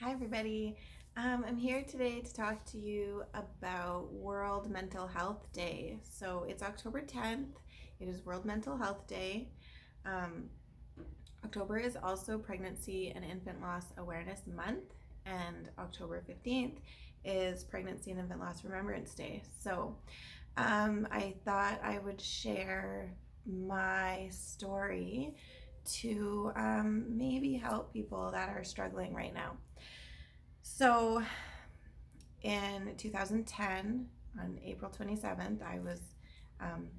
Hi, everybody. I'm here today to talk to you about World Mental Health Day. So it's October 10th. It is World Mental Health Day. Um, October is also Pregnancy and Infant Loss Awareness Month, and October 15th is Pregnancy and Infant Loss Remembrance Day. So I thought I would share my story to maybe help people that are struggling right now. So in 2010, on April 27th, I was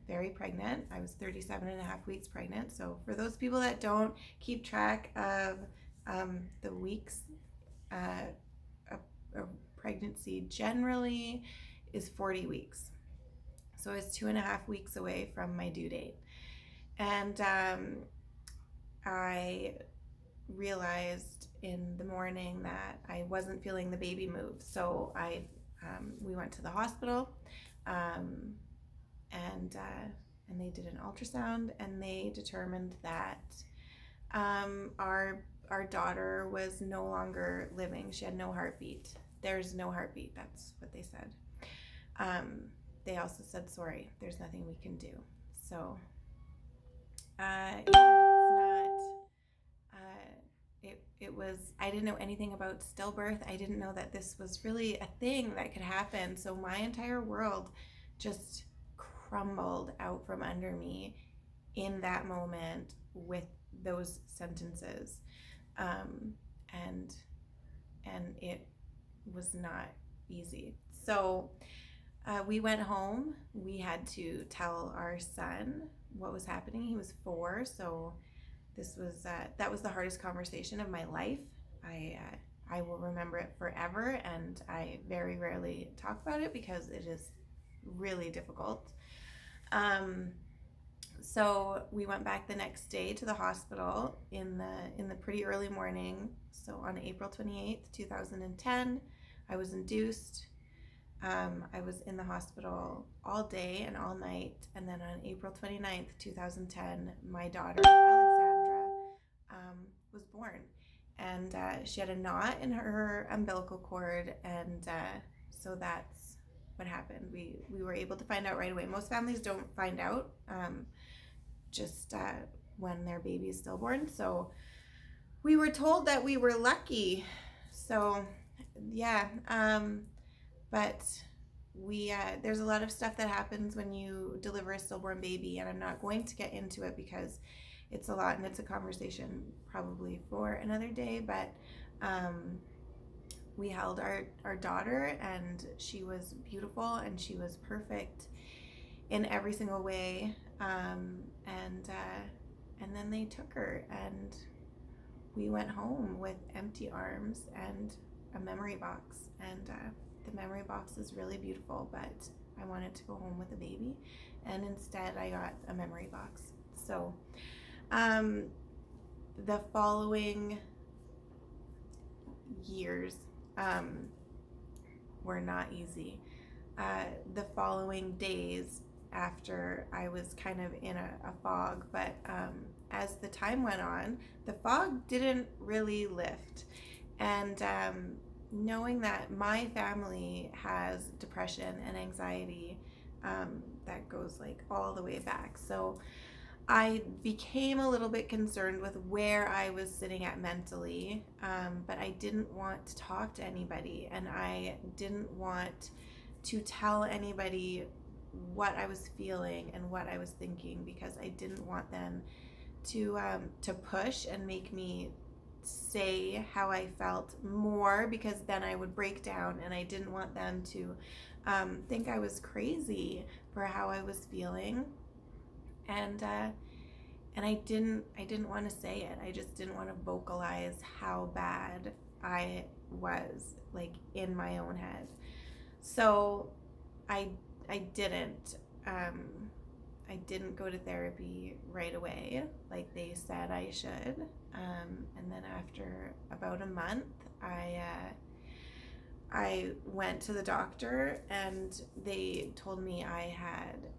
very pregnant. I was 37 and a half weeks pregnant. So for those people that don't keep track of the weeks, a pregnancy generally is 40 weeks. So it's 2.5 weeks away from my due date. And I realized in the morning that I wasn't feeling the baby move. So we went to the hospital, um, and they did an ultrasound, and they determined that our daughter was no longer living. She had no heartbeat. There's no heartbeat. That's what they said. Um, they also said, sorry, there's nothing we can do. So it's not. It was, I didn't know anything about stillbirth. I didn't know that this was really a thing that could happen. So my entire world just crumbled out from under me in that moment with those sentences. Um, and it was not easy. So we went home. We had to tell our son what was happening. He was 4, so this was that was the hardest conversation of my life. I will remember it forever, and I very rarely talk about it because it is really difficult. So we went back the next day to the hospital in the pretty early morning. So on April 28th, 2010, I was induced. I was in the hospital all day and all night, and then on April 29th, 2010, my daughter Alexandra was born, and she had a knot in her umbilical cord, and so that's what happened. We were able to find out right away. Most families don't find out just when their baby is stillborn, so we were told that we were lucky. So yeah, but we there's a lot of stuff that happens when you deliver a stillborn baby, and I'm not going to get into it because it's a lot and it's a conversation probably for another day. But we held our daughter, and she was beautiful and she was perfect in every single way. And then they took her, and we went home with empty arms and a memory box. And the memory box is really beautiful, but I wanted to go home with a baby, and instead I got a memory box. So the following years were not easy. The following days after, I was kind of in a fog, but as the time went on, the fog didn't really lift. And knowing that my family has depression and anxiety, that goes like all the way back. So I became a little bit concerned with where I was sitting at mentally, but I didn't want to talk to anybody, and I didn't want to tell anybody what I was feeling and what I was thinking, because I didn't want them to push and make me say how I felt more, because then I would break down, and I didn't want them to think I was crazy for how I was feeling. And I didn't want to say it. I just didn't want to vocalize how bad I was, like, in my own head. So I didn't go to therapy right away like they said I should. And then after about a month, I went to the doctor, and they told me I had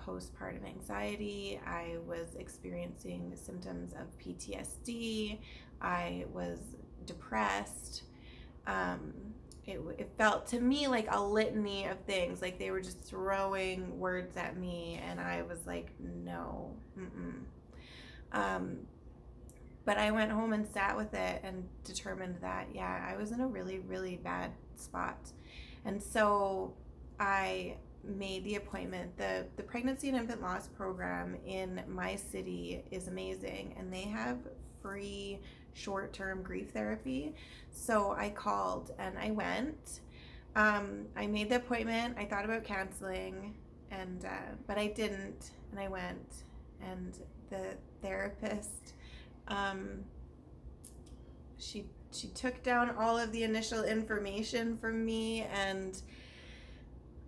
postpartum anxiety. I was experiencing symptoms of PTSD. I was depressed. Um, it felt to me like a litany of things, like they were just throwing words at me, and I was like, no, mm-mm. Um, but I went home and sat with it and determined that, yeah, I was in a really, really bad spot. And so I made the appointment. The Pregnancy and Infant Loss program in my city is amazing, and they have free short-term grief therapy. So I called and I went. I made the appointment. I thought about canceling, and but I didn't, and I went. And the therapist, um, she took down all of the initial information from me, and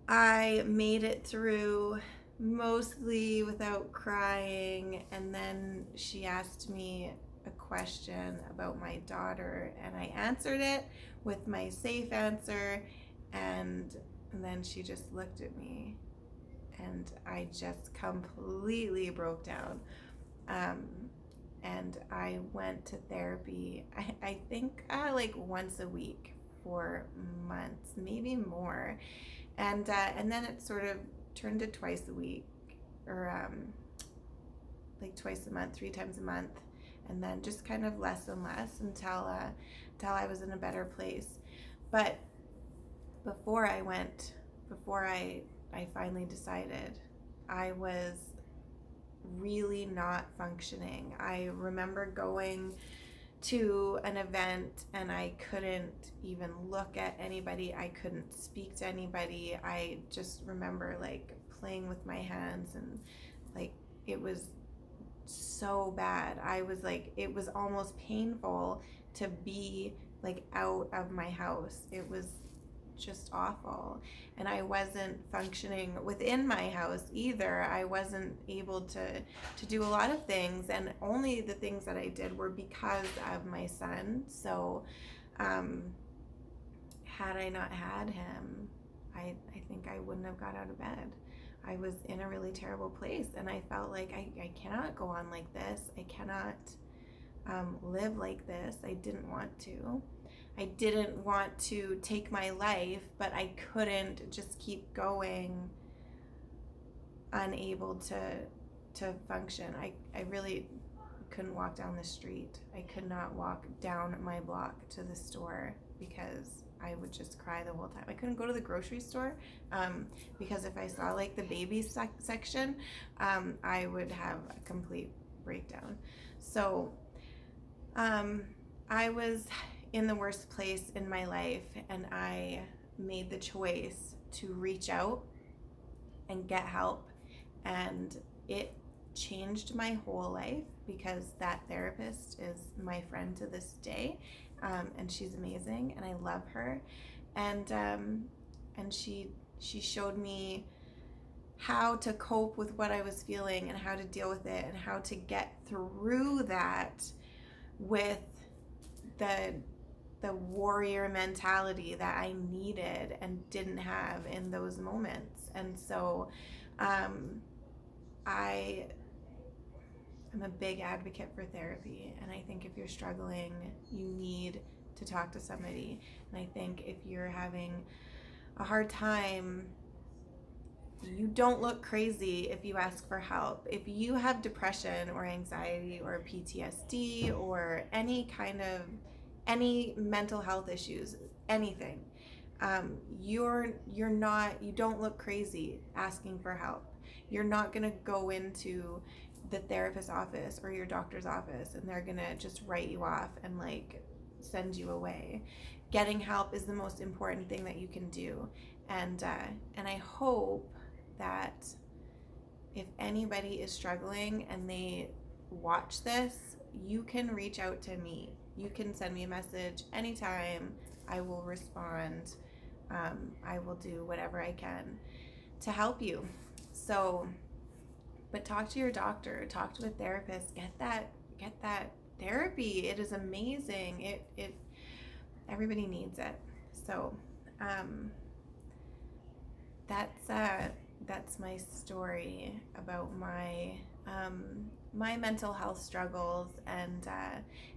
I made it through mostly without crying. And then she asked me a question about my daughter, and I answered it with my safe answer, and then she just looked at me, and I just completely broke down. Um, and I went to therapy, I think like once a week for months, maybe more. And then it sort of turned to twice a week, or like twice a month, 3 times a month, and then just kind of less and less until I was in a better place. But before I went, before I finally decided, I was really not functioning. I remember going to an event and I couldn't even look at anybody. I couldn't speak to anybody. I just remember like playing with my hands, and like it was so bad. I was like, it was almost painful to be like out of my house. It was just awful. And I wasn't functioning within my house either. I wasn't able to do a lot of things, and only the things that I did were because of my son. So had I not had him, I think I wouldn't have got out of bed. I was in a really terrible place, and I felt like I cannot go on like this. I cannot live like this. I didn't want to. I didn't want to take my life, but I couldn't just keep going, unable to function. I really couldn't walk down the street. I could not walk down my block to the store because I would just cry the whole time. I couldn't go to the grocery store because if I saw like the baby section, I would have a complete breakdown. So I was in the worst place in my life, and I made the choice to reach out and get help, and it changed my whole life because that therapist is my friend to this day, and she's amazing, and I love her, and she showed me how to cope with what I was feeling and how to deal with it and how to get through that with the warrior mentality that I needed and didn't have in those moments. And so I'm a big advocate for therapy, and I think if you're struggling, you need to talk to somebody. And I think if you're having a hard time, you don't look crazy if you ask for help. If you have depression or anxiety or PTSD or any mental health issues, anything, you don't look crazy asking for help. You're not gonna go into the therapist's office or your doctor's office and they're gonna just write you off and like send you away. Getting help is the most important thing that you can do, and I hope that if anybody is struggling and they watch this, you can reach out to me. You can send me a message anytime. I will respond. I will do whatever I can to help you. So, but talk to your doctor, talk to a therapist, get that therapy. It is amazing. It everybody needs it. So, that's my story about my my mental health struggles, and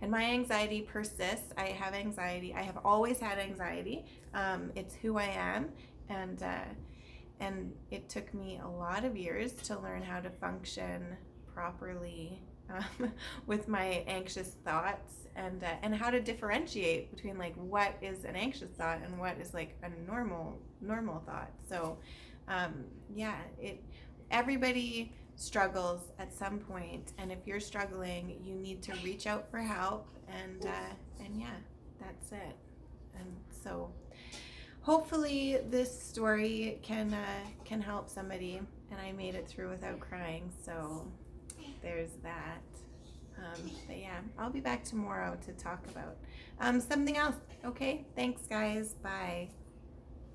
my anxiety persists. I have anxiety. I have always had anxiety. It's who I am, and it took me a lot of years to learn how to function properly with my anxious thoughts, and how to differentiate between like what is an anxious thought and what is like a normal thought. So yeah, it everybody struggles at some point, and if you're struggling, you need to reach out for help, and yeah, that's it. And so hopefully this story can help somebody, and I made it through without crying, so there's that. But yeah, I'll be back tomorrow to talk about something else. Okay, thanks guys, bye.